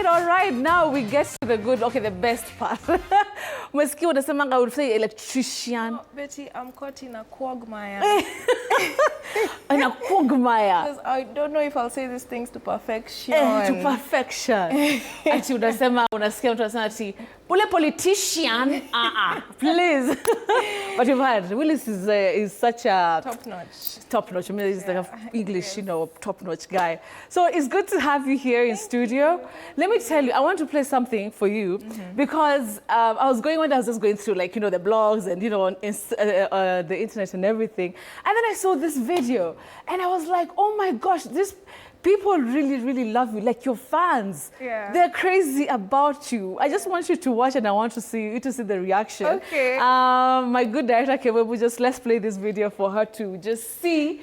all right. Now we get to the good, the best part. Umesikia unasema I would say electrician. Oh, Betty, I'm caught in a quagmire. In a quagmire. Because I don't know if I'll say these things to perfection. To perfection. Ati unasema unasikia mtu anasema ati ule politician, please. But you've heard Willis is such a top notch. I mean, he's like an English, top notch guy. So it's good to have you here in studio. Let me tell you, I want to play something for you because I was just going through the blogs and on the internet and everything, and then I saw this video and I was like, oh my gosh, this. People really love you, like your fans. Yeah. They're crazy about you. I just want you to watch and I want to see you to see the reaction. Okay. My good director, Kewebu, let's play this video for her to just see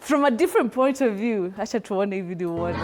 from a different point of view. Acha tuone video one.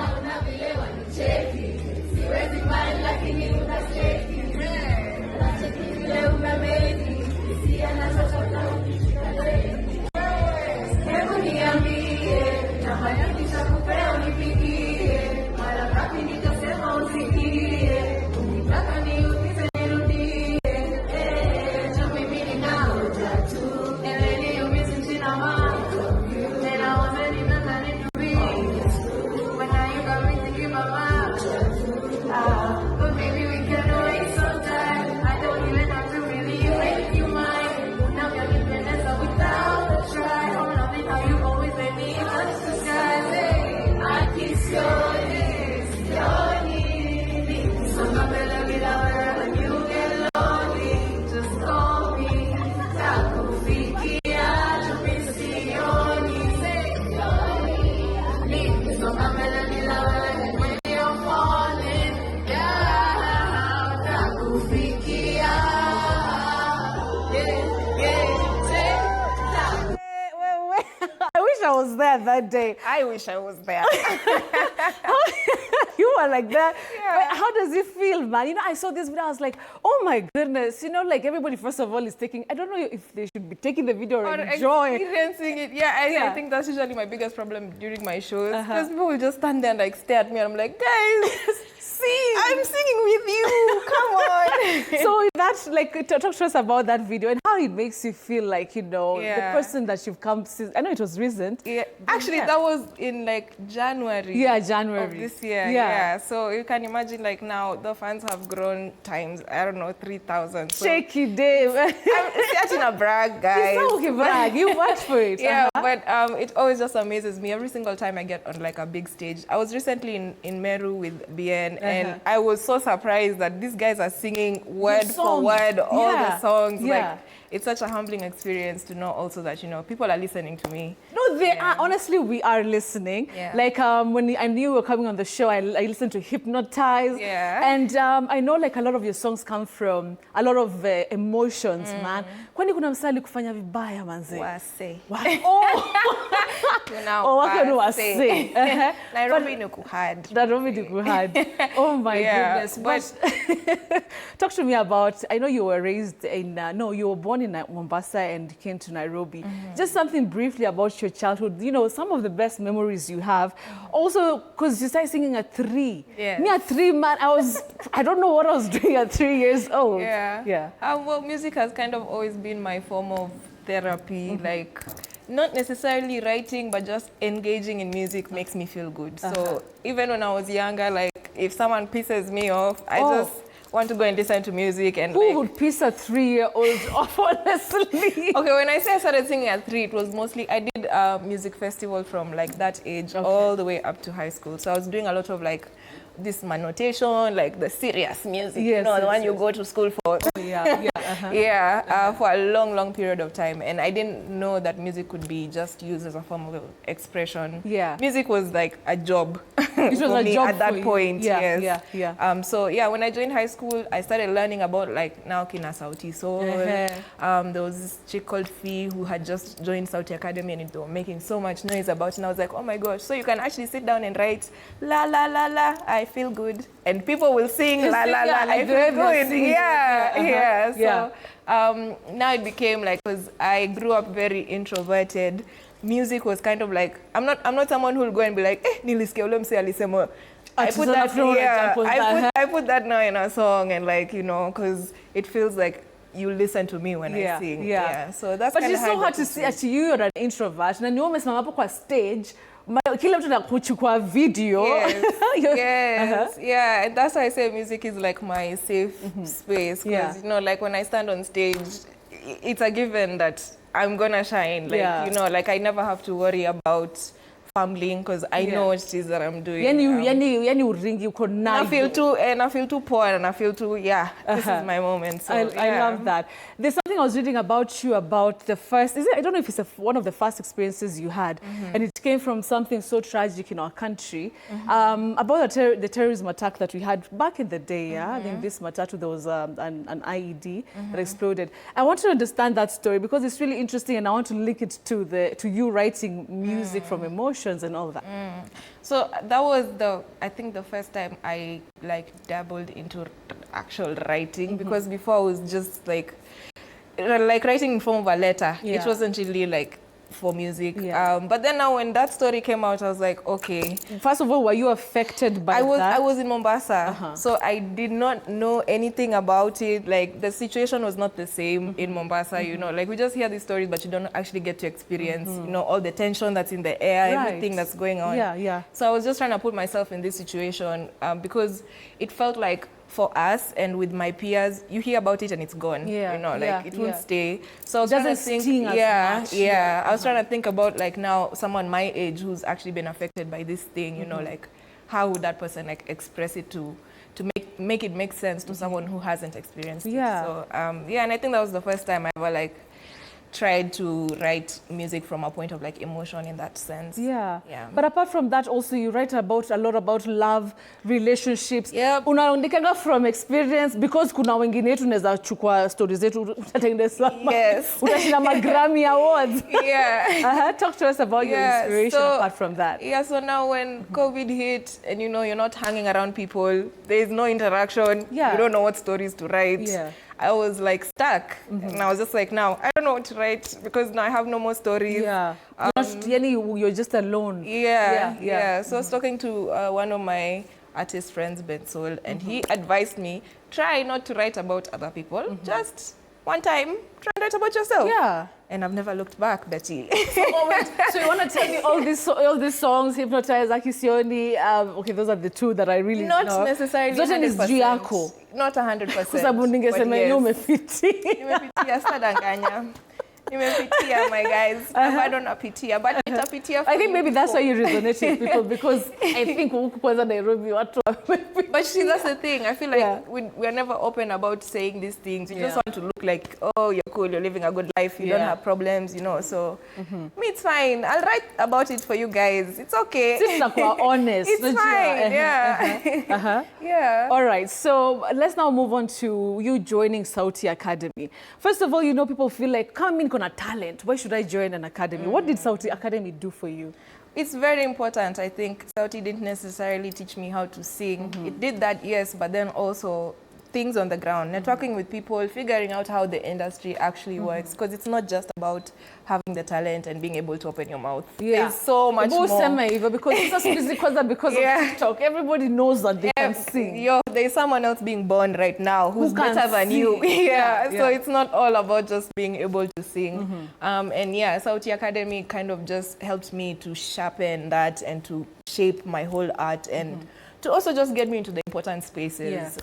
I was there that day. I wish I was there. You were like that. Yeah. How does it feel, man? I saw this video, I was like, oh my goodness. Everybody, first of all, is taking, I don't know if they should be taking the video or enjoying. Experiencing it. I think that's usually my biggest problem during my shows. Because people will just stand there and stare at me and I'm like, guys, sing. I'm singing with you. Come on. So that's talk to us about that video and how it makes you feel like, the person that you've come since. I know it was recent. Yeah. Actually, that was in January. Yeah, January. Of this year. Yeah. So you can imagine now the fans have grown times, I don't know, 3,000. So Shaky Dave. I'm starting a brag, guys. It's not okay, brag. You worked for it. Yeah, but it always just amazes me every single time I get on a big stage. I was recently in Meru with BN and I was so surprised that these guys are singing word for word all the songs. Yeah. It's such a humbling experience to know also that, people are listening to me. No, they are. Honestly, we are listening. Yeah. When I knew you were coming on the show, I listened to Hypnotize. Yeah. And I know a lot of your songs come from a lot of emotions, man. Kwani kuna msali kufanya vibaya, manze? Wase. Wase. Nairobi ni kuhad. Nairobi ni kuhad. Oh my goodness. But talk to me about, I know you were raised in, you were born in Mombasa and came to Nairobi. Just something briefly about your childhood. Some of the best memories you have. Also, because you started singing at 3. Yeah. Me at 3, man, I don't know what I was doing at 3 years old. Yeah. Well, music has kind of always been my form of therapy. Not necessarily writing, but just engaging in music makes me feel good. So even when I was younger, if someone pisses me off, I just want to go and listen to music. And who would piss a 3-year-old off, honestly? Okay, when I say I started singing at 3, it was mostly, I did a music festival from that age all the way up to high school. So I was doing a lot of this notation, the serious music, the one you go to school for. For a long period of time. And I didn't know that music could be just used as a form of expression. Yeah. Music was a job. It was for a me job at that point. Yeah. So when I joined high school, I started learning about now Kina Sauti Soul. There was this chick called Fee who had just joined Sauti Academy and it was making so much noise about it. And I was like, oh my gosh, so you can actually sit down and write la la la la, I feel good. And people will sing la la la, I feel good. So now it became because I grew up very introverted. Music was kind of I'm not someone who will go and be nilisikia ule mse alisema I put that, yeah, I put that now in a song, and like, you know, because it feels like you listen to me when I sing. Yeah. So that's but it's so hard to see actually you're an introvert. Na ni umesimama hapo kwa stage, kila mtu anakuchukua video. Yes. Yeah, and that's why I say music is like my safe space, because you know, like when I stand on stage, it's a given that I'm gonna shine. Like you know, like I never have to worry about fumbling, because I know what it is that I'm doing. I feel too poor, and I feel too this is my moment. So I love that. There's something I was reading about you about the first, I don't know if it's one of the first experiences you had, and it came from something so tragic in our country, about the terrorism attack that we had back in the day. I think this Matatu, there was an IED that exploded. I want to understand that story because it's really interesting, and I want to link it to you writing music from emotion and all that. So that was I think the first time I like dabbled into actual writing, because before I was just like writing in form of a letter. It wasn't really like for music. But then now when that story came out, I was like, okay. First of all, were you affected by that? I was in Mombasa, so I did not know anything about it. Like the situation was not the same in Mombasa, you know, like we just hear these stories, but you don't actually get to experience, you know, all the tension that's in the air, everything that's going on. So I was just trying to put myself in this situation because it felt like for us and with my peers, you hear about it and it's gone. You know, like it won't stay. So I was trying to think, I was trying to think about like now someone my age who's actually been affected by this thing, you know, like how would that person like express it to make it make sense to someone who hasn't experienced it. So and I think that was the first time I ever like tried to write music from a point of like emotion in that sense. But apart from that, also you write a lot about love, relationships. Unaandikaga from experience, because kuna wengine wetu tunaweza chukua stories zetu utatengeneza utashinda ma-Grammy awards. Talk to us about your inspiration apart from that. So now when COVID hit and you know you're not hanging around people, there's no interaction, you don't know what stories to write. I was like stuck, and I was just like, now I don't know what to write because now I have no more stories. You're just alone. So I was talking to one of my artist friends, Ben Soul, and he advised me, try not to write about other people, just one time, try and write about yourself. And I've never looked back, Betty. So you want to tell me all these songs, Hypnotize, Akisioni, okay, those are the two that I really know. Not necessarily 100%. Not 100%. Kwa sababu ningesema yeye umepitia sadanganya. Nimepitia, my guys. Bado napitia, but nitapitia. I think maybe that's why you resonate with people, because I think kwanza Nairobi watu. But see, that's the thing. I feel like we're never open about saying these things. You just want to look like, oh, you're cool, you're living a good life, you don't have problems, you know. So me, it's fine. I'll write about it for you guys. It's okay. It's honest. It's fine. All right. So let's now move on to you joining Sauti Academy. First of all, you know, people feel like, come in, a talent. Why should I join an academy? What did Sauti Academy do for you? It's very important. I think Sauti didn't necessarily teach me how to sing. It did that, yes, but then also things on the ground, networking with people, figuring out how the industry actually works, because it's not just about having the talent and being able to open your mouth. There's so much more. Because of TikTok, everybody knows that they can sing. There's someone else being born right now who's better than you. So it's not all about just being able to sing. And Sauti Academy kind of just helped me to sharpen that and to shape my whole art and to also just get me into the important spaces.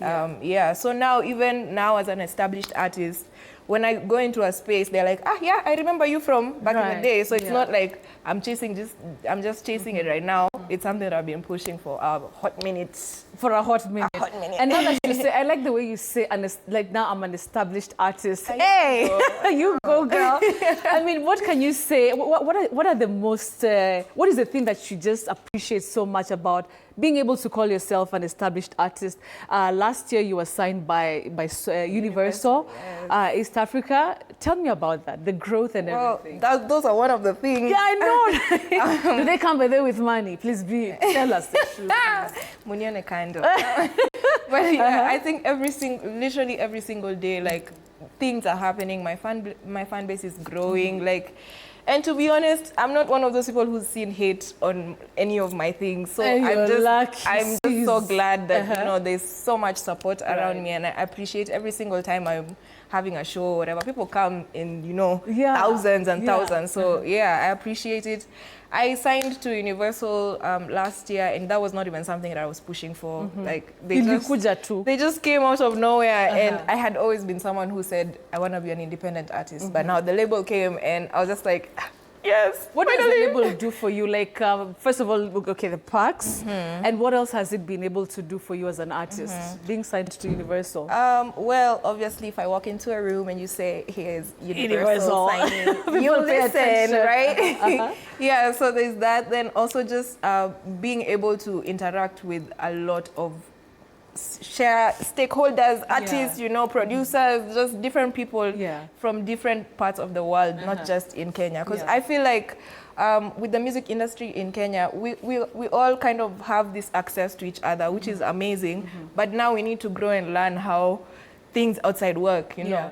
So now, even now as an established artist, when I go into a space, they're like, I remember you from back in the day. So it's not like I'm just chasing it right now. It's something that I've been pushing for a hot minute. And now that you say, I like the way you say, like now I'm an established artist. Hey, you go, girl. I mean, what can you say? What are the most, what is the thing that you just appreciate so much about being able to call yourself an established artist? Last year you were signed by Universal, East Africa. Tell me about that, the growth and everything. Those are one of the things. Yeah, I know. Do they come by there with money? Please tell us the truth. Munione kind of. But I think literally every single day, like things are happening. My fan base is growing. Like And to be honest, I'm not one of those people who's seen hate on any of my things. So I'm just so glad that you know there's so much support around me, and I appreciate every single time I'm having a show or whatever. People come in, you know, thousands and thousands. So yeah, I appreciate it. I signed to Universal last year, and that was not even something that I was pushing for. Like they just came out of nowhere, and I had always been someone who said I want to be an independent artist. But now the label came, and I was just like, yes. What does the label do for you? Like, first of all, okay, the perks, and what else has it been able to do for you as an artist, being signed to Universal? Well, obviously, if I walk into a room and you say, here's Universal signing, you listen, right? Yeah, so there's that. Then also just being able to interact with a lot of stakeholders, artists, you know, producers, just different people from different parts of the world, not just in Kenya. Because I feel like with the music industry in Kenya, we all kind of have this access to each other, which is amazing. But now we need to grow and learn how things outside work, you know.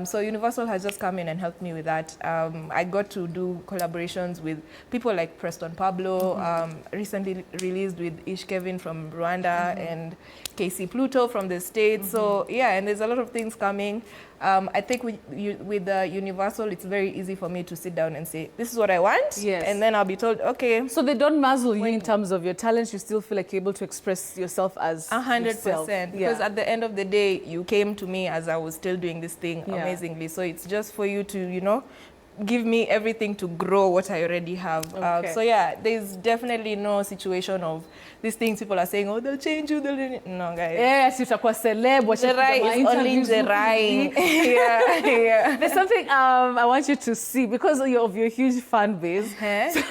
So Universal has just come in and helped me with that. I got to do collaborations with people like Preston Pablo, recently released with Ish Kevin from Rwanda, and Casey Pluto from the States. So yeah, and there's a lot of things coming. I think with Universal, it's very easy for me to sit down and say, this is what I want, and then I'll be told, okay. So they don't muzzle you in terms of your talents. You still feel like you're able to express yourself as 100%. Because at the end of the day, you came to me as I was still doing this thing amazingly. So it's just for you to, you know, give me everything to grow what I already have. So yeah, there's definitely no situation of these things people are saying, oh, they'll change you. No, guys. Yes, it's a celeb. Njerae is only Njerae. There's something I want you to see because of your huge fan base. So,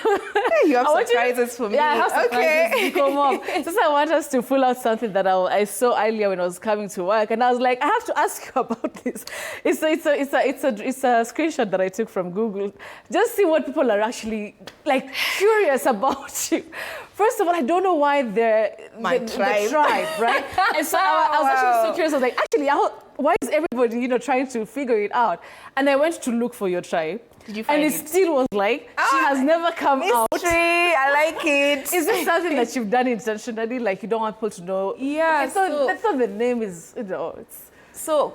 you have surprises for me. Yeah, I have surprises to come up. So I want us to pull out something that I saw earlier when I was coming to work, and I was like, I have to ask you about this. It's a screenshot that I took from Google. Just see what people are actually like curious about you. First of all, I don't know why the tribe, right? And so I was actually so curious. I was like, actually, why is everybody, you know, trying to figure it out? And I went to look for your tribe. Did you find it? And it still was like, she has never come out. I like it. Is this something that you've done intentionally? Like you don't want people to know? Yeah. So that's not the name is, you know, it's... So,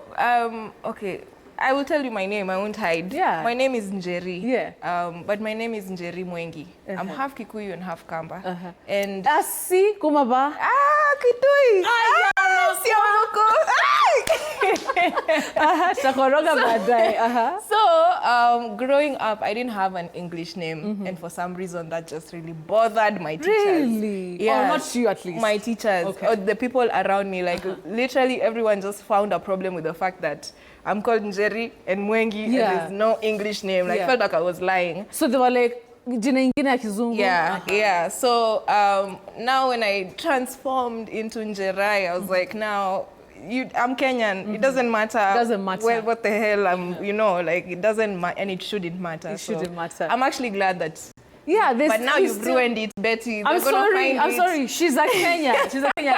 okay. I will tell you my name. I won't hide. Yeah. My name is Njerae. Yeah. But my name is Njerae Mwengi. I'm half Kikuyu and half Kamba. And si kumaba. Kitui. So growing up, I didn't have an English name, and for some reason that just really bothered my teachers. Really? Yeah. Oh, not you at least. My teachers, or the people around me. Like literally everyone just found a problem with the fact that I'm called Njerae and Mwengi, and there's no English name. Like, I felt like I was lying. So they were like, yeah. So now when I transformed into Njerae, I was like, now I'm Kenyan. It doesn't matter. It doesn't matter. Well, what the hell? You know, like it doesn't matter, and it shouldn't matter. It shouldn't matter. I'm actually glad that. Yeah, but now you've ruined it, Betty. I'm sorry. She's a Kenyan.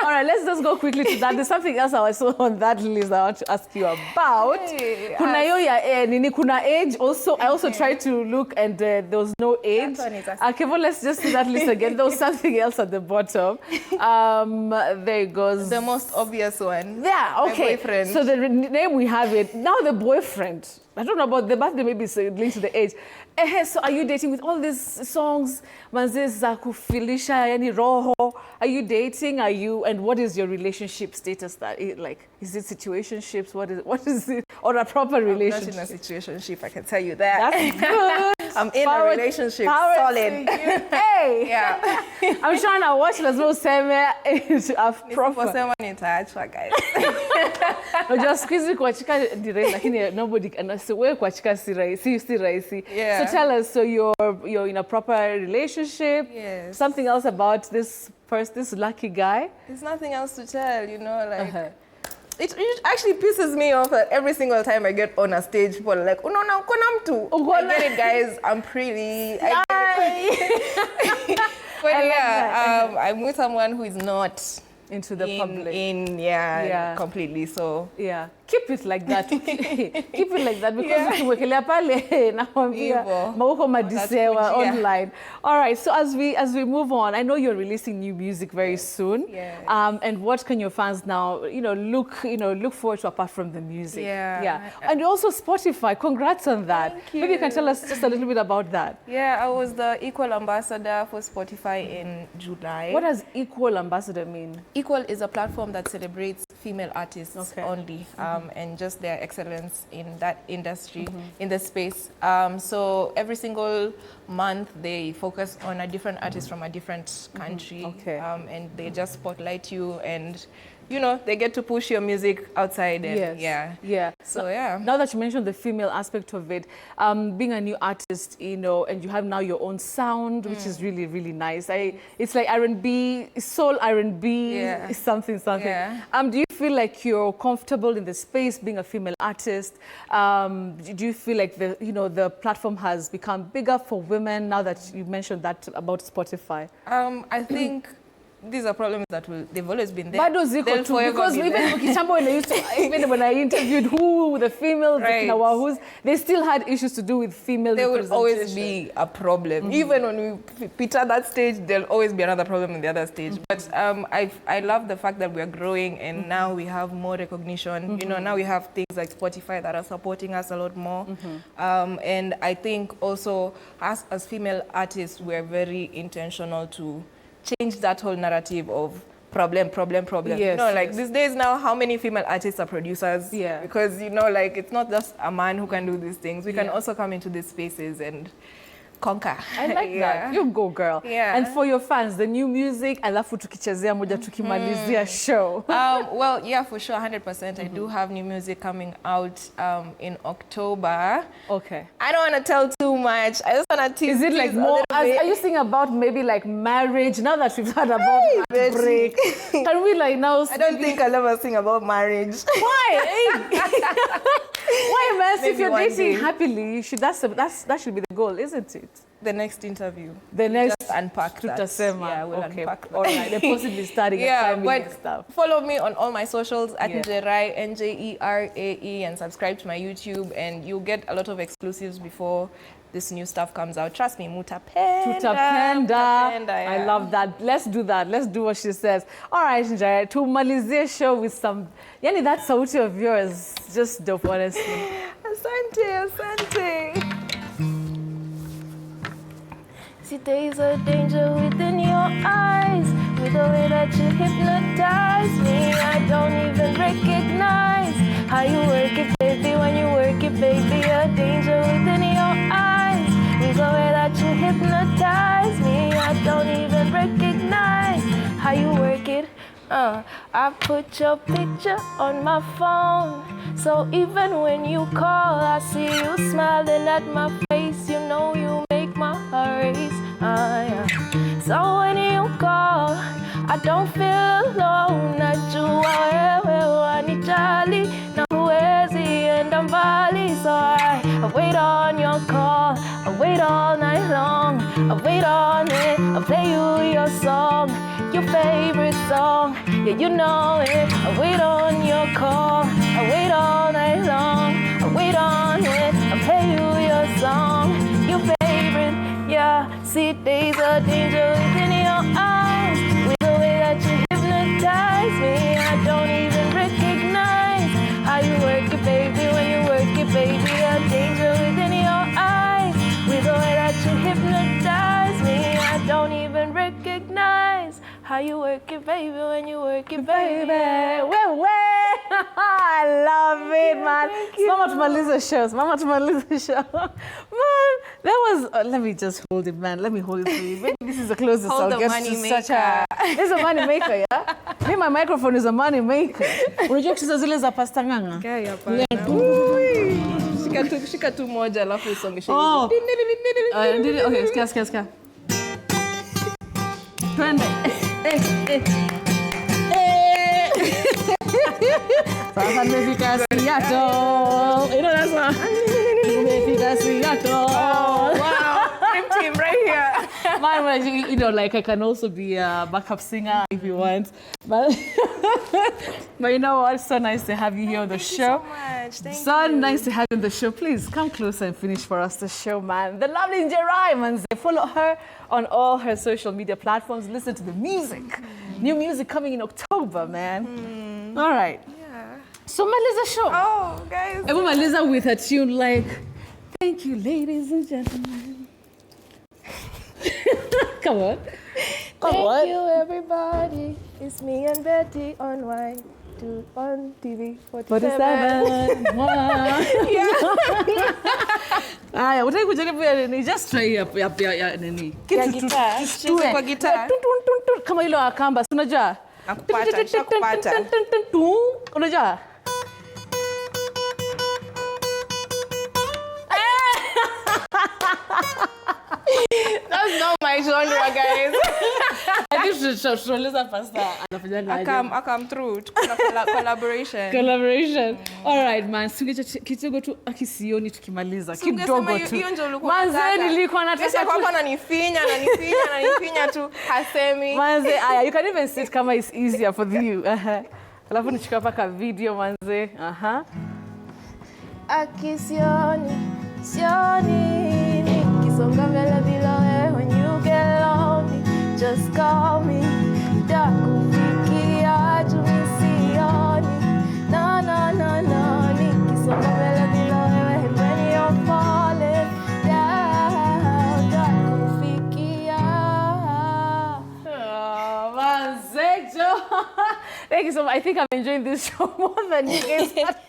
All right, let's just go quickly to that. There's something else I saw on that list I want to ask you about. Kuna age also. I also tried to look and there was no age. Okay, well, let's just see that list again. There was something else at the bottom. There it goes. The most obvious one. Yeah, okay. My boyfriend. So the name we have it. Now the boyfriend. I don't know about the birthday, maybe it's linked to the age. So are you dating with all these songs? Manze za kufilisha yani roho. Are you dating? Are you? And what is your relationship status? Like, is it situationships? What is it? Or a proper relationship? I'm not in a situationship, I can tell you that. That's good. I'm in a relationship, solid. Hey! Yeah. I'm trying to watch as well proper. Guys. Just squeeze kuachika direct, lakini nobody can say wewe kuachika si rahisi. Yeah. So tell us, so you're in a proper relationship. Yes. Something else about this lucky guy? There's nothing else to tell, you know, like. It actually pisses me off that every single time I get on a stage, people are like, "Unaona ukona mtu." I get it, guys. I'm pretty. I get it. But yeah, I'm with someone who is not into the public. Completely. So yeah, keep it like that. Keep it like that, because ukiwekelea pale nakwambia mauko madisewa online. All right, so as we move on, I know you're releasing new music very soon. Yes. And what can your fans now, look forward to apart from the music? Yeah. And also Spotify. Congrats on that. Thank you. Maybe you can tell us just a little bit about that. Yeah, I was the Equal Ambassador for Spotify in July. What does Equal Ambassador mean? Equal is a platform that celebrates female artists only, and just their excellence in that industry, in the space. So every single month they focus on a different artist from a different country, and they just spotlight you, and they get to push your music outside. And So Now that you mentioned the female aspect of it, being a new artist, and you have now your own sound, which is really, really nice. It's like R&B, soul R&B, something. Do you feel like you're comfortable in the space being a female artist? Do you feel like the platform has become bigger for women now that you mentioned that about Spotify? I think these are problems that they've always been there. Because even when I interviewed the females, they still had issues to do with female representation. There will always be a problem. Even when we peter that stage, there'll always be another problem in the other stage. But I love the fact that we are growing, and now we have more recognition. Now we have things like Spotify that are supporting us a lot more. And I think also as female artists, we're very intentional to change that whole narrative of problem. These days now, how many female artists are producers? Because it's not just a man who can do these things. We can also come into these spaces and conquer. I like that. You go, girl. And for your fans, the new music, alafu tukichezea moja tukimalizia show. Well, for sure, 100%. I do have new music coming out in October. Okay. I don't want to tell too much. I just want to tease. Is it like more? Are you singing about maybe like marriage? Now that we've heard about heartbreak, can we like now? I don't think I'll ever sing about marriage. Why? Why, man? If you're dating happily, that should be the goal, isn't it? The next interview. The next just unpack that. We'll unpack that. All right. They're possibly starting a family and stuff. Follow me on all my socials at Njerae, Njerae, and subscribe to my YouTube, and you'll get a lot of exclusives before this new stuff comes out. Trust me, Mutapenda. I love that. Let's do that. Let's do what she says. All right, Njerae, to malizie show with some, that sauti of yours, just dope, honestly. Asante. See, there's a danger within your eyes, with the way that you hypnotize me. I don't even recognize how you work it, baby. When you work it, baby, a danger within your eyes, with the way that you hypnotize me. I don't even recognize how you work it. I put your picture on my phone, so even when you call, I see you smiling at my face. You make my heart race. So when you call, I don't feel alone. Najua wewe wanijali na huwezi enda mbali. So I wait on your call, I wait all night long, I wait on it, I play you your song, your favorite song, yeah, you know it. I wait on your call, I wait all night long, I wait on it, I play you your song, your favorite, See, there's a danger within your eyes, with the way that you hypnotize me. I don't even recognize how you work it, baby. When you work it, baby, a danger within your eyes, with the way that you hypnotize me. I don't even recognize how you work it, baby. When you work it, baby. I love it, man. Mama tumalize show. Man, that was, let me just hold it, man. Let me hold it for you. Maybe this is the closest I'll get to such a... This is a money maker, yeah? Me, my microphone is a money maker. Unajua kucheza zile za pasta nganga? Shika tu moja alafu usongeshe. Okay, sikia. Twende. Sasa nimefika Seattle. You know that song? Nimefika Seattle. Wow. Dream team right here. Man, you know, like I can also be a backup singer if you want. But, but you know what? So nice to have you here on the show. Thank you so much. So nice to have you on the show. Please come closer and finish for us the show, man. The lovely Njerae, man. Follow her on all her social media platforms. Listen to the music. New music coming in October, man. All right. Yeah. So Maliza show. Oh, guys. I want Maliza with a tune like, thank you, ladies and gentlemen. Come on. Thank you, everybody. It's me and Betty on on TV 47. Wow. Aya, utaki kujaribu ya nini? Just try ya nini? Ya gitaa. Cheze kwa gitaa. Kama hilo akamba, unajua? Nakupata. Unajua? That's not my genre, guys. I think tunaweza pasta anafanya I come through. Kuna collaboration. Collaboration. All right, man. Singecha kidogo tu akisioni tukimaliza. Kidogo tu. Hiyo ndio ulikuwa Manze nilikuwa nataka. Sasa kwa ananifinya tu hasemi. Manze, aya, you can even see it kama it's easier for you. Alafu nichukua paka video manze. Akisioni nikisonga mbele bila wewe, when you get lonely just call me. Takufikia jumisioni no nikisonga mbele bila wewe, when you're falling down takufikia. Manze, Joe. Thank you so much. I think I'm enjoying this show more than you guys.